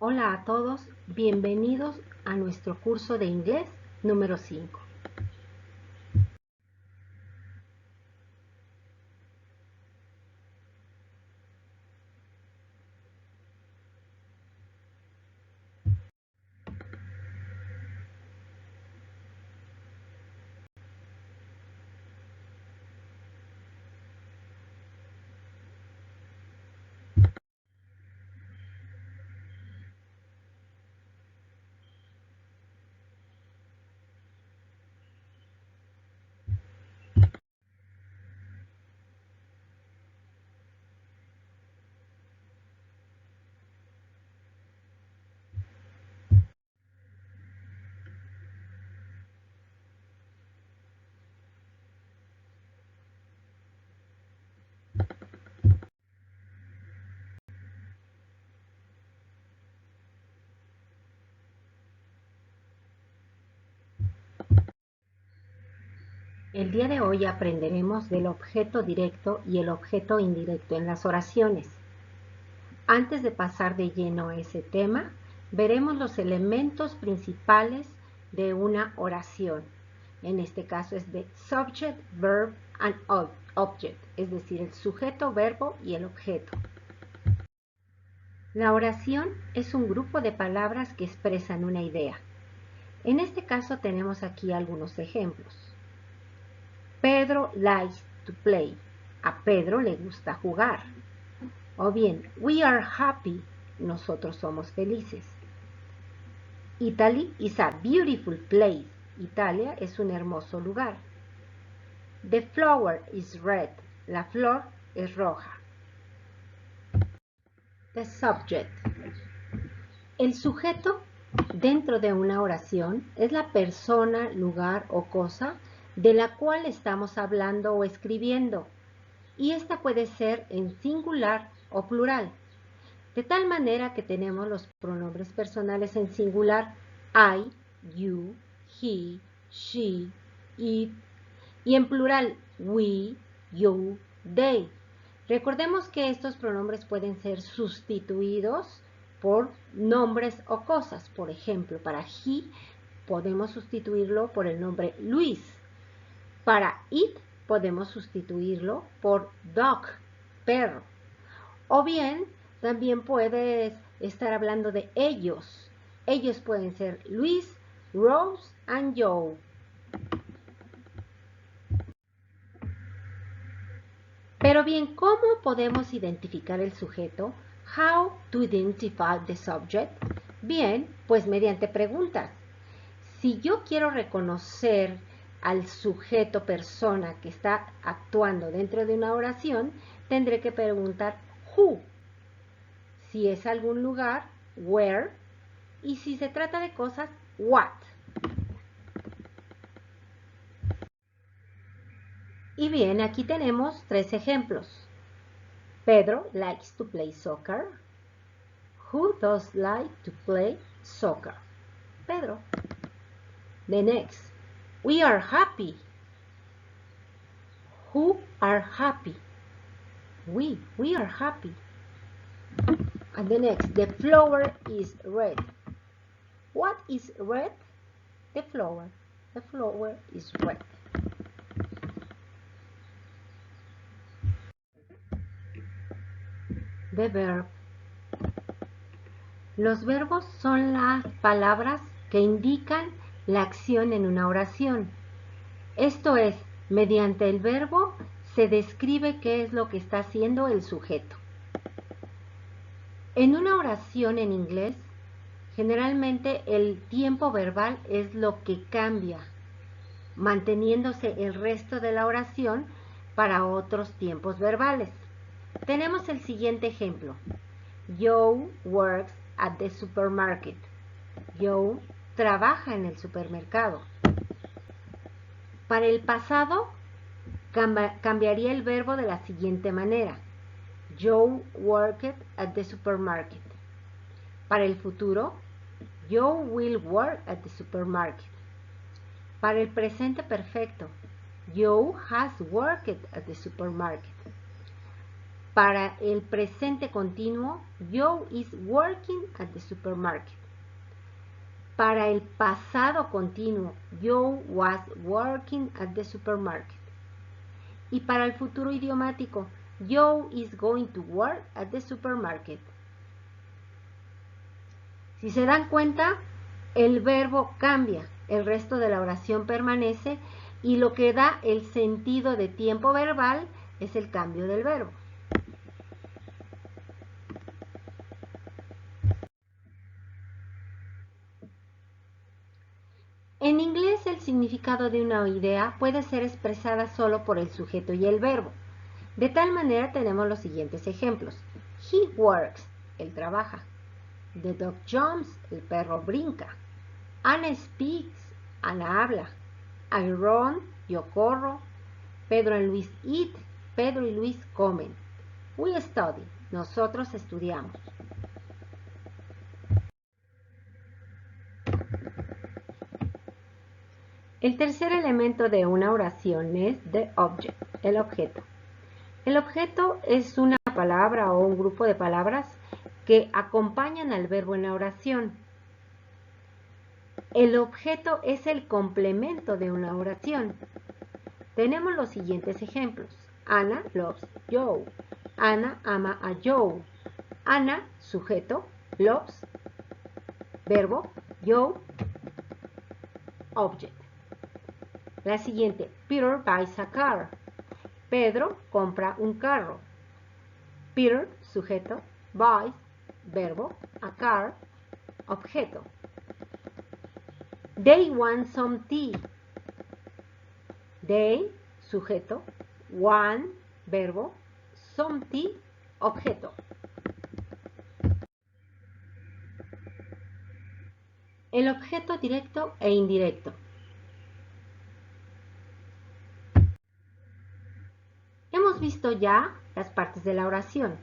Hola a todos, bienvenidos a nuestro curso de inglés número 5. El día de hoy aprenderemos del objeto directo y el objeto indirecto en las oraciones. Antes de pasar de lleno a ese tema, veremos los elementos principales de una oración. En este caso es de subject, verb and object, es decir, el sujeto, verbo y el objeto. La oración es un grupo de palabras que expresan una idea. En este caso tenemos aquí algunos ejemplos. Pedro likes to play. A Pedro le gusta jugar. O bien, we are happy. Nosotros somos felices. Italy is a beautiful place. Italia es un hermoso lugar. The flower is red. La flor es roja. The subject. El sujeto dentro de una oración es la persona, lugar o cosa de la cual estamos hablando o escribiendo, y esta puede ser en singular o plural, de tal manera que tenemos los pronombres personales en singular I, you, he, she, it, y en plural we, you, they. Recordemos que estos pronombres pueden ser sustituidos por nombres o cosas. Por ejemplo, para he podemos sustituirlo por el nombre Luis. Para it podemos sustituirlo por dog, perro. O bien, también puedes estar hablando de ellos. Ellos pueden ser Luis, Rose and Joe. Pero bien, ¿cómo podemos identificar el sujeto? How to identify the subject? Bien, pues mediante preguntas. Si yo quiero reconocer al sujeto persona que está actuando dentro de una oración, tendré que preguntar who. Si es algún lugar, where. Y si se trata de cosas, what. Y bien, aquí tenemos 3 ejemplos. Pedro likes to play soccer. Who does like to play soccer? Pedro. The next. We are happy. Who are happy? We are happy. And the next. The flower is red. What is red? The flower. The flower is red. The verb. Los verbos son las palabras que indican la acción en una oración. Esto es, mediante el verbo se describe qué es lo que está haciendo el sujeto. En una oración en inglés, generalmente el tiempo verbal es lo que cambia, manteniéndose el resto de la oración para otros tiempos verbales. Tenemos el siguiente ejemplo. Joe works at the supermarket. Joe trabaja en el supermercado. Para el pasado, cambiaría el verbo de la siguiente manera. Joe worked at the supermarket. Para el futuro, Joe will work at the supermarket. Para el presente perfecto, Joe has worked at the supermarket. Para el presente continuo, Joe is working at the supermarket. Para el pasado continuo, Joe was working at the supermarket. Y para el futuro idiomático, Joe is going to work at the supermarket. Si se dan cuenta, el verbo cambia, el resto de la oración permanece y lo que da el sentido de tiempo verbal es el cambio del verbo. En inglés, el significado de una idea puede ser expresada solo por el sujeto y el verbo. De tal manera tenemos los siguientes ejemplos. He works, él trabaja. The dog jumps, el perro brinca. Anna speaks, Ana habla. I run, yo corro. Pedro y Luis eat, Pedro y Luis comen. We study, nosotros estudiamos. El tercer elemento de una oración es the object, el objeto. El objeto es una palabra o un grupo de palabras que acompañan al verbo en la oración. El objeto es el complemento de una oración. Tenemos los siguientes ejemplos. Anna loves Joe. Anna ama a Joe. Anna, sujeto, loves, verbo, Joe, object. La siguiente, Peter buys a car. Pedro compra un carro. Peter, sujeto, buys, verbo, a car, objeto. They want some tea. They, sujeto, want, verbo, some tea, objeto. El objeto directo e indirecto. Hemos visto ya las partes de la oración,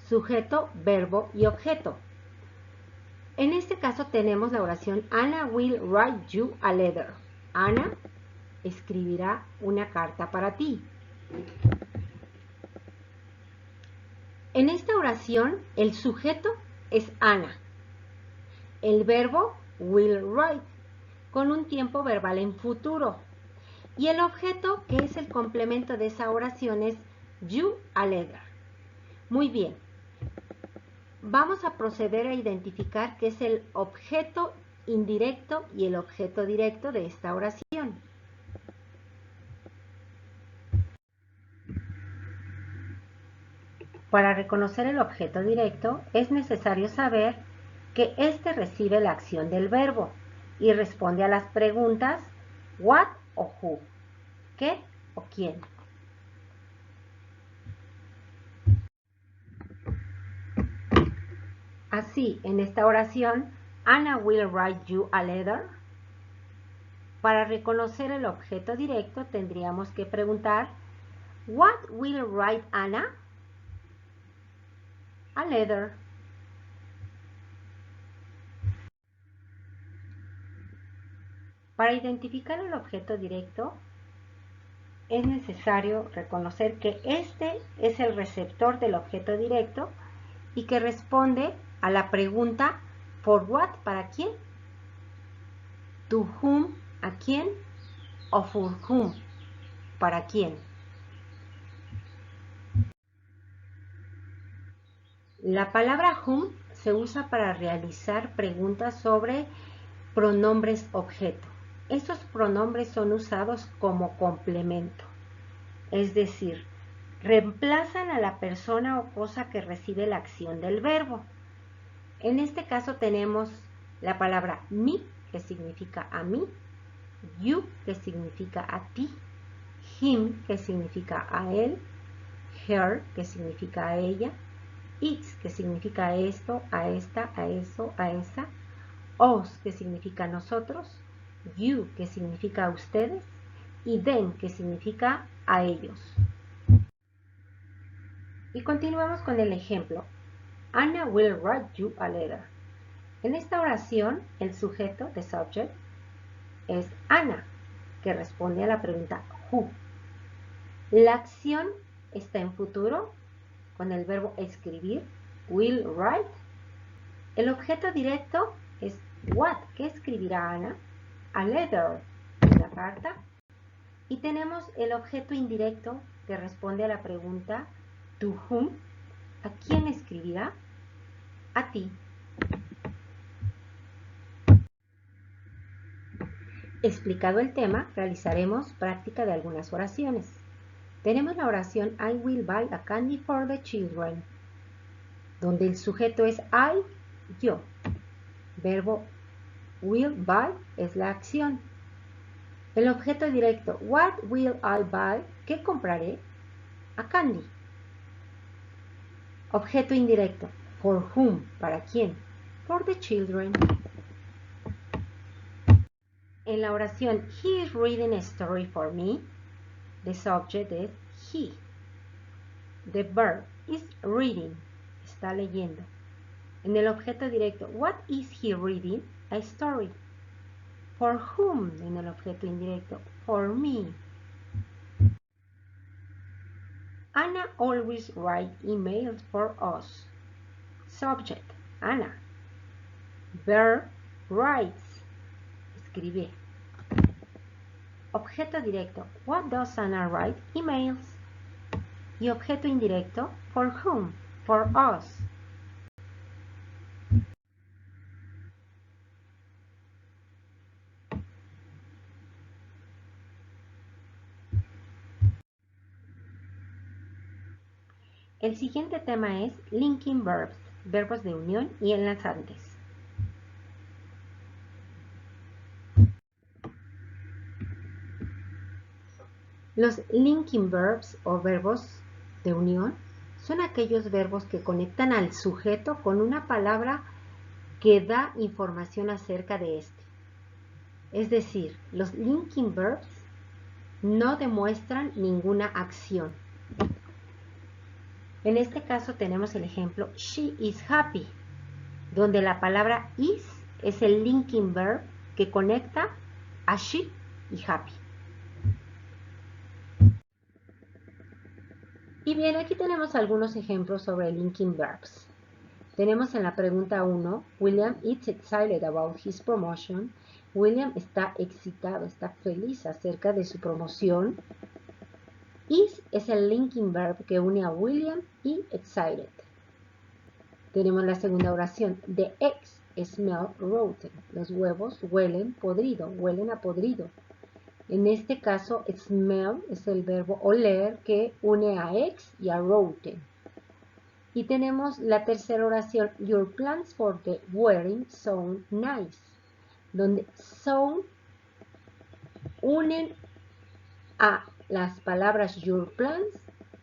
sujeto, verbo y objeto. En este caso tenemos la oración Anna will write you a letter. Ana escribirá una carta para ti. En esta oración el sujeto es Ana. El verbo will write con un tiempo verbal en futuro. Y el objeto, que es el complemento de esa oración, es you a letter. Muy bien. Vamos a proceder a identificar qué es el objeto indirecto y el objeto directo de esta oración. Para reconocer el objeto directo es necesario saber que éste recibe la acción del verbo y responde a las preguntas what o who, qué o quién. Así, en esta oración, Anna will write you a letter. Para reconocer el objeto directo tendríamos que preguntar what will write Anna? A letter. Para identificar el objeto directo es necesario reconocer que este es el receptor del objeto directo y que responde a la pregunta for what, ¿para quién? To whom, ¿a quién? O for whom, ¿para quién? La palabra whom se usa para realizar preguntas sobre pronombres objeto. Estos pronombres son usados como complemento, es decir, reemplazan a la persona o cosa que recibe la acción del verbo. En este caso tenemos la palabra me, que significa a mí, you, que significa a ti, him, que significa a él, her, que significa a ella, its, que significa a esto, a esta, a eso, a esa, us, que significa nosotros, you, que significa a ustedes, y them, que significa a ellos. Y continuamos con el ejemplo. Anna will write you a letter. En esta oración, el sujeto, the subject, es Ana, que responde a la pregunta who. La acción está en futuro, con el verbo escribir, will write. El objeto directo es what, ¿qué escribirá Ana? A letter, una carta. Y tenemos el objeto indirecto que responde a la pregunta to whom, ¿a quién escribirá? A ti. Explicado el tema, realizaremos práctica de algunas oraciones. Tenemos la oración I will buy a candy for the children, donde el sujeto es I, yo. Verbo will buy es la acción. El objeto directo, what will I buy? ¿Qué compraré? A candy. Objeto indirecto, for whom? ¿Para quién? For the children. En la oración he is reading a story for me, the subject is he. The verb is reading, está leyendo. En el objeto directo, what is he reading? A story. For whom? En el objeto indirecto, for me. Anna always writes emails for us. Subject, Anna. Verb, writes, escribe. Objeto directo, what does Anna write? Emails. Y objeto indirecto, for whom? For us. El siguiente tema es linking verbs, verbos de unión y enlazantes. Los linking verbs o verbos de unión son aquellos verbos que conectan al sujeto con una palabra que da información acerca de este. Es decir, los linking verbs no demuestran ninguna acción. En este caso tenemos el ejemplo she is happy, donde la palabra is es el linking verb que conecta a she y happy. Y bien, aquí tenemos algunos ejemplos sobre linking verbs. Tenemos en la pregunta 1, William is excited about his promotion. William está excitado, está feliz acerca de su promoción. Is es el linking verb que une a William y excited. Tenemos la segunda oración. The eggs smell rotten. Los huevos huelen podrido, huelen a podrido. En este caso, smell es el verbo oler que une a eggs y a rotten. Y tenemos la tercera oración. Your plans for the wedding sound nice. Donde sound unen a las palabras your plans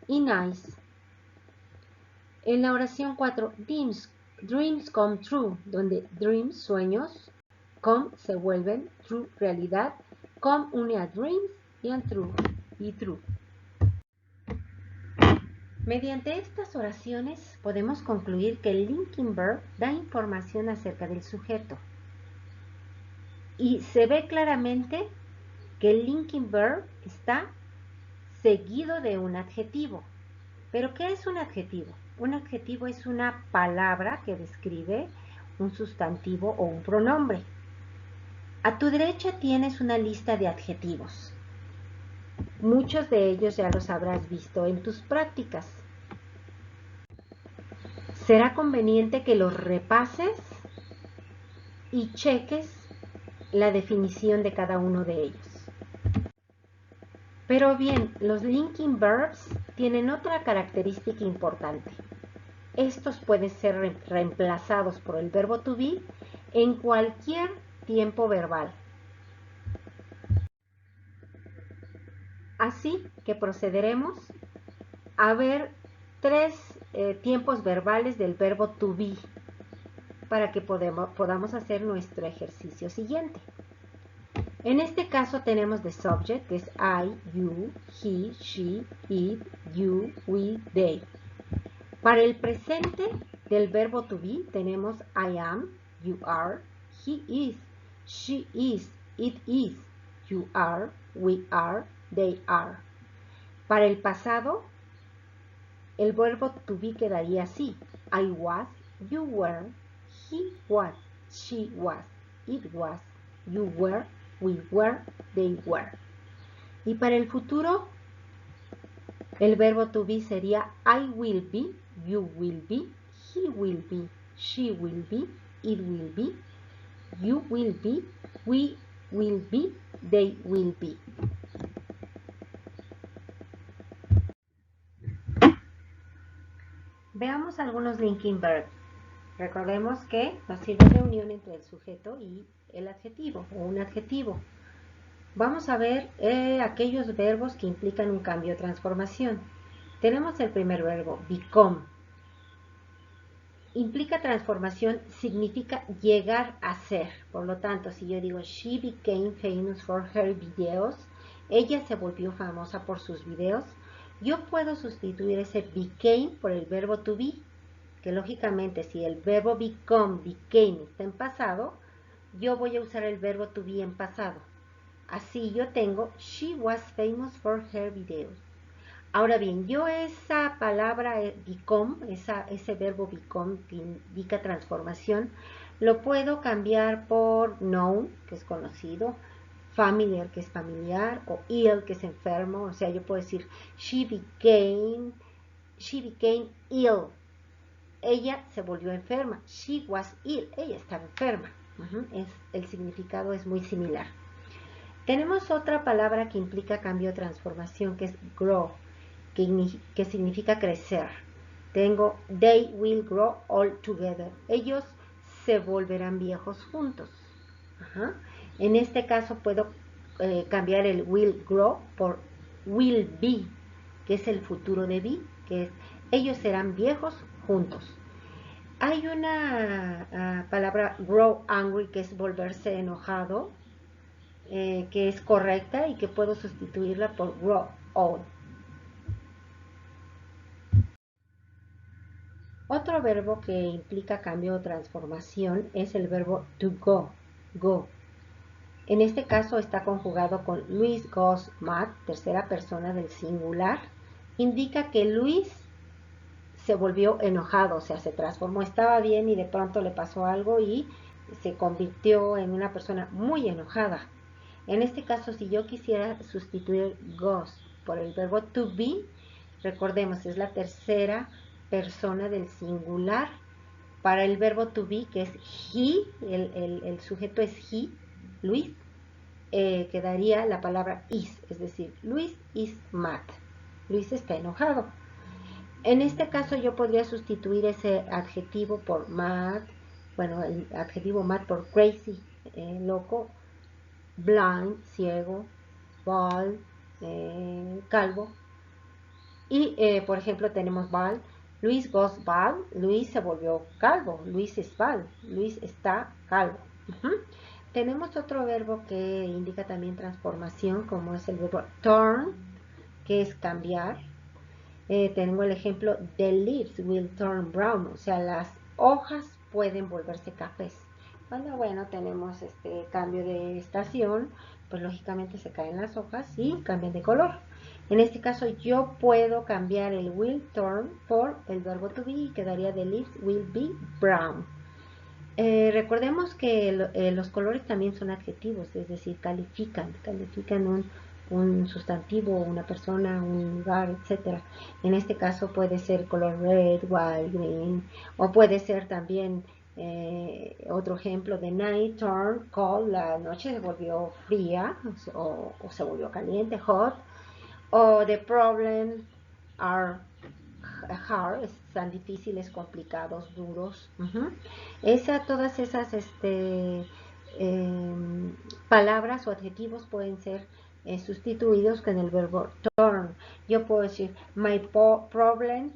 y nice. En la oración 4, dreams come true, donde dreams, sueños, come se vuelven true, realidad, come une a dreams y a true, y true. Mediante estas oraciones podemos concluir que el linking verb da información acerca del sujeto. Y se ve claramente que el linking verb está seguido de un adjetivo. ¿Pero qué es un adjetivo? Un adjetivo es una palabra que describe un sustantivo o un pronombre. A tu derecha tienes una lista de adjetivos. Muchos de ellos ya los habrás visto en tus prácticas. Será conveniente que los repases y cheques la definición de cada uno de ellos. Pero bien, los linking verbs tienen otra característica importante. Estos pueden ser reemplazados por el verbo to be en cualquier tiempo verbal. Así que procederemos a ver tres tiempos verbales del verbo to be para que podamos hacer nuestro ejercicio siguiente. En este caso tenemos the subject, que es I, you, he, she, it, you, we, they. Para el presente del verbo to be tenemos I am, you are, he is, she is, it is, you are, we are, they are. Para el pasado el verbo to be quedaría así. I was, you were, he was, she was, it was, you were, we were, they were. Y para el futuro, el verbo to be sería I will be, you will be, he will be, she will be, it will be, you will be, we will be, they will be. Veamos algunos linking verbs. Recordemos que nos sirve de unión entre el sujeto y el adjetivo o un adjetivo. Vamos a ver aquellos verbos que implican un cambio o transformación. Tenemos el primer verbo, become. Implica transformación, significa llegar a ser. Por lo tanto, si yo digo, she became famous for her videos, ella se volvió famosa por sus videos, yo puedo sustituir ese became por el verbo to be, que lógicamente si el verbo become, became está en pasado, yo voy a usar el verbo to be en pasado. Así yo tengo, she was famous for her videos. Ahora bien, yo esa palabra become, ese verbo become que indica transformación, lo puedo cambiar por known, que es conocido, familiar, que es familiar, o ill, que es enfermo. O sea, yo puedo decir, she became ill. Ella se volvió enferma. She was ill. Ella estaba enferma. El significado es muy similar. Tenemos otra palabra que implica cambio o transformación, que es grow, que significa crecer. Tengo, they will grow all together. Ellos se volverán viejos juntos. En este caso puedo cambiar el will grow por will be, que es el futuro de be, que es ellos serán viejos juntos. Hay una palabra grow angry, que es volverse enojado, que es correcta y que puedo sustituirla por grow old. Otro verbo que implica cambio o transformación es el verbo to go, go. En este caso está conjugado con Luis goes mad, tercera persona del singular. Indica que Luis se volvió enojado, o sea, se transformó, estaba bien y de pronto le pasó algo y se convirtió en una persona muy enojada. En este caso, si yo quisiera sustituir goes por el verbo to be, recordemos, es la tercera persona del singular. Para el verbo to be, que es he, el sujeto es he, Luis, quedaría la palabra is, es decir, Luis is mad. Luis está enojado. En este caso yo podría sustituir ese adjetivo por mad, bueno, el adjetivo mad por crazy, loco, blind, ciego, bald, calvo. Y, por ejemplo, tenemos bald. Luis goes bald. Luis se volvió calvo. Luis is bald. Luis está calvo. Tenemos otro verbo que indica también transformación, como es el verbo turn, que es cambiar. Tengo el ejemplo, the leaves will turn brown. O sea, las hojas pueden volverse cafés. Cuando, bueno, tenemos este cambio de estación, pues lógicamente se caen las hojas y cambian de color. En este caso yo puedo cambiar el will turn por el verbo to be y quedaría the leaves will be brown. Recordemos que los colores también son adjetivos, es decir, califican un sustantivo, una persona, un lugar, etc. En este caso puede ser color red, white, green, o puede ser también otro ejemplo de night turned cold, la noche se volvió fría o se volvió caliente, hot, o the problem are hard, están difíciles, complicados, duros. Todas esas palabras o adjetivos pueden ser sustituidos con el verbo turn. Yo puedo decir, my problem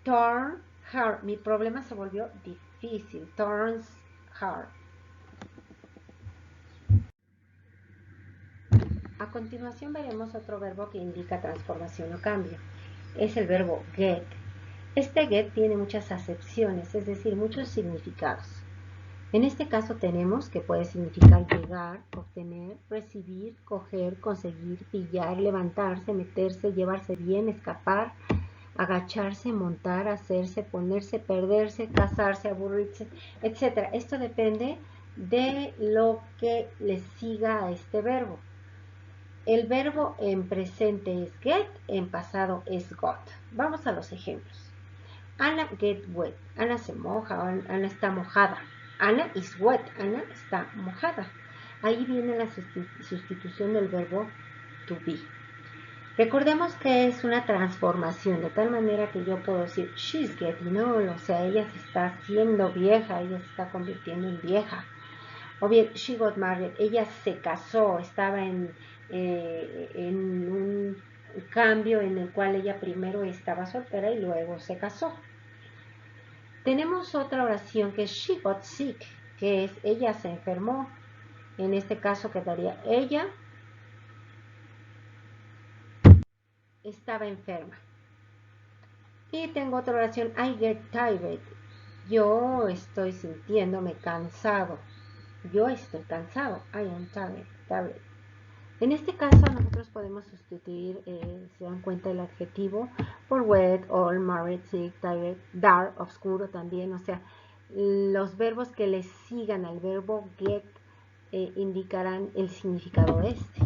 turned hard. Mi problema se volvió difícil. Turns hard. A continuación veremos otro verbo que indica transformación o cambio. Es el verbo get. Este get tiene muchas acepciones, es decir, muchos significados. En este caso tenemos que puede significar llegar, obtener, recibir, coger, conseguir, pillar, levantarse, meterse, llevarse bien, escapar, agacharse, montar, hacerse, ponerse, perderse, casarse, aburrirse, etc. Esto depende de lo que le siga a este verbo. El verbo en presente es get, en pasado es got. Vamos a los ejemplos. Anna get wet. Anna se moja, Anna está mojada. Anna is wet. Anna está mojada. Ahí viene la sustitución del verbo to be. Recordemos que es una transformación, de tal manera que yo puedo decir she's getting old, o sea, ella se está haciendo vieja, ella se está convirtiendo en vieja. O bien, she got married, ella se casó, estaba en un cambio en el cual ella primero estaba soltera y luego se casó. Tenemos otra oración que es she got sick, que es ella se enfermó. En este caso quedaría ella estaba enferma. Y tengo otra oración, I get tired. Yo estoy sintiéndome cansado. Yo estoy cansado. I am tired. En este caso nosotros podemos sustituir, se dan cuenta, el adjetivo por wet, old, married, sick, tired, dark, oscuro también. O sea, los verbos que le sigan al verbo get indicarán el significado de este.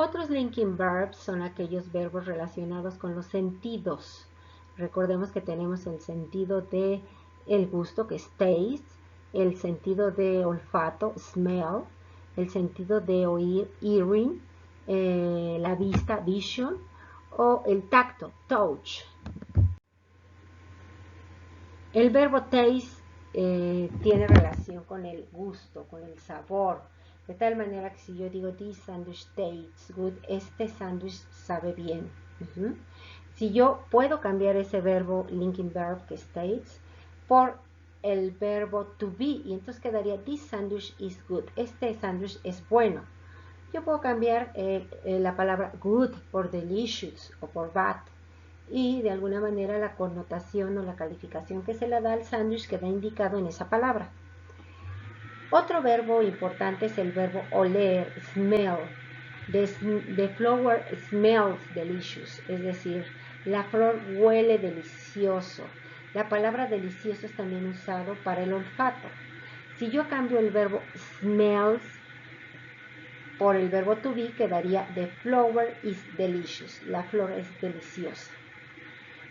Otros linking verbs son aquellos verbos relacionados con los sentidos. Recordemos que tenemos el sentido de el gusto, que es taste, el sentido de olfato, smell, el sentido de oír, hearing, la vista, vision, o el tacto, touch. El verbo taste tiene relación con el gusto, con el sabor. De tal manera que si yo digo this sandwich tastes good, este sándwich sabe bien. Si yo puedo cambiar ese verbo, linking verb que es tastes, por el verbo to be, y entonces quedaría this sandwich is good, este sándwich es bueno. Yo puedo cambiar la palabra good por delicious o por bad, y de alguna manera la connotación o la calificación que se le da al sándwich queda indicado en esa palabra. Otro verbo importante es el verbo oler, smell. The flower smells delicious, es decir, la flor huele delicioso. La palabra delicioso es también usado para el olfato. Si yo cambio el verbo smells por el verbo to be, quedaría the flower is delicious, la flor es deliciosa.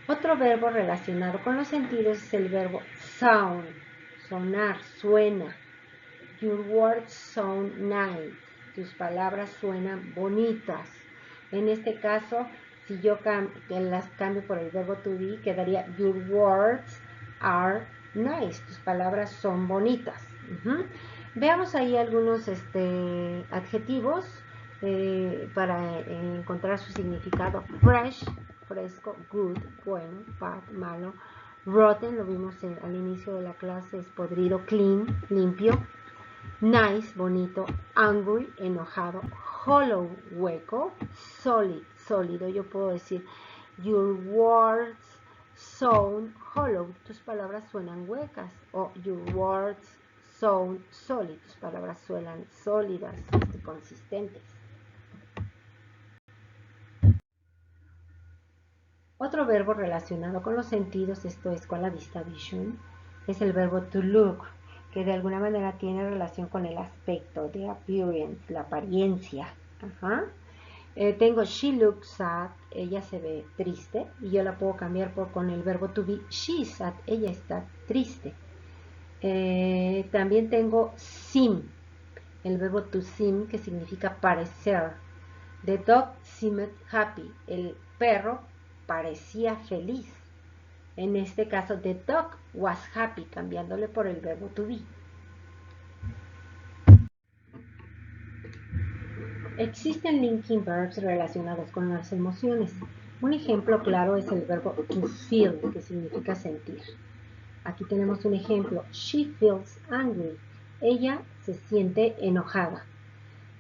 Otro verbo relacionado con los sentidos es el verbo sound, sonar, suena. Your words sound nice. Tus palabras suenan bonitas. En este caso, si yo las cambio por el verbo to be, quedaría your words are nice. Tus palabras son bonitas. Veamos ahí algunos adjetivos para encontrar su significado. Fresh, fresco, good, bueno, bad, malo. Rotten, lo vimos al inicio de la clase, es podrido. Clean, limpio. Nice, bonito. Angry, enojado. Hollow, hueco. Solid, sólido. Yo puedo decir your words sound hollow. Tus palabras suenan huecas. O your words sound solid. Tus palabras suenan sólidas, consistentes. Otro verbo relacionado con los sentidos, esto es con la vista, vision, es el verbo to look, que de alguna manera tiene relación con el aspecto, de appearance, la apariencia. Tengo she looks sad, ella se ve triste, y yo la puedo cambiar con el verbo to be, she is sad, ella está triste. También tengo seem, el verbo to seem, que significa parecer. The dog seemed happy, el perro parecía feliz. En este caso, the dog was happy, cambiándole por el verbo to be. Existen linking verbs relacionados con las emociones. Un ejemplo claro es el verbo to feel, que significa sentir. Aquí tenemos un ejemplo. She feels angry. Ella se siente enojada.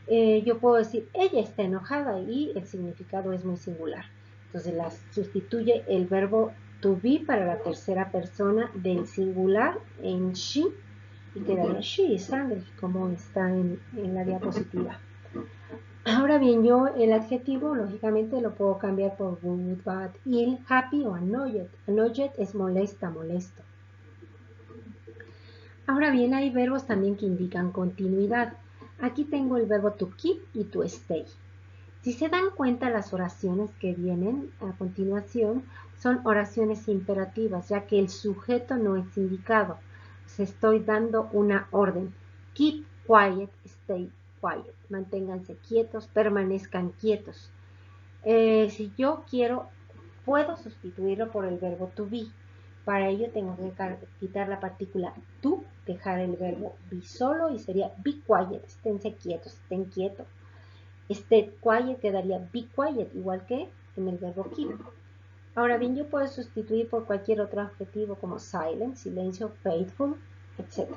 Yo puedo decir, ella está enojada, y el significado es muy singular. Entonces sustituye el verbo to be para la tercera persona del singular en she, y quedaría she is angry, como está en la diapositiva. Ahora bien, yo el adjetivo lógicamente lo puedo cambiar por good, bad, ill, happy o annoyed. Annoyed es molesta, molesto. Ahora bien, hay verbos también que indican continuidad. Aquí tengo el verbo to keep y to stay. Si se dan cuenta, las oraciones que vienen a continuación son oraciones imperativas, ya que el sujeto no es indicado. Se estoy dando una orden. Keep quiet, stay quiet. Manténganse quietos, permanezcan quietos. Si yo quiero, puedo sustituirlo por el verbo to be. Para ello tengo que quitar la partícula to, dejar el verbo be solo y sería be quiet, esténse quietos, estén quietos. Stay quiet quedaría be quiet, igual que en el verbo keep. Ahora bien, yo puedo sustituir por cualquier otro adjetivo como silent, silencio, faithful, etc.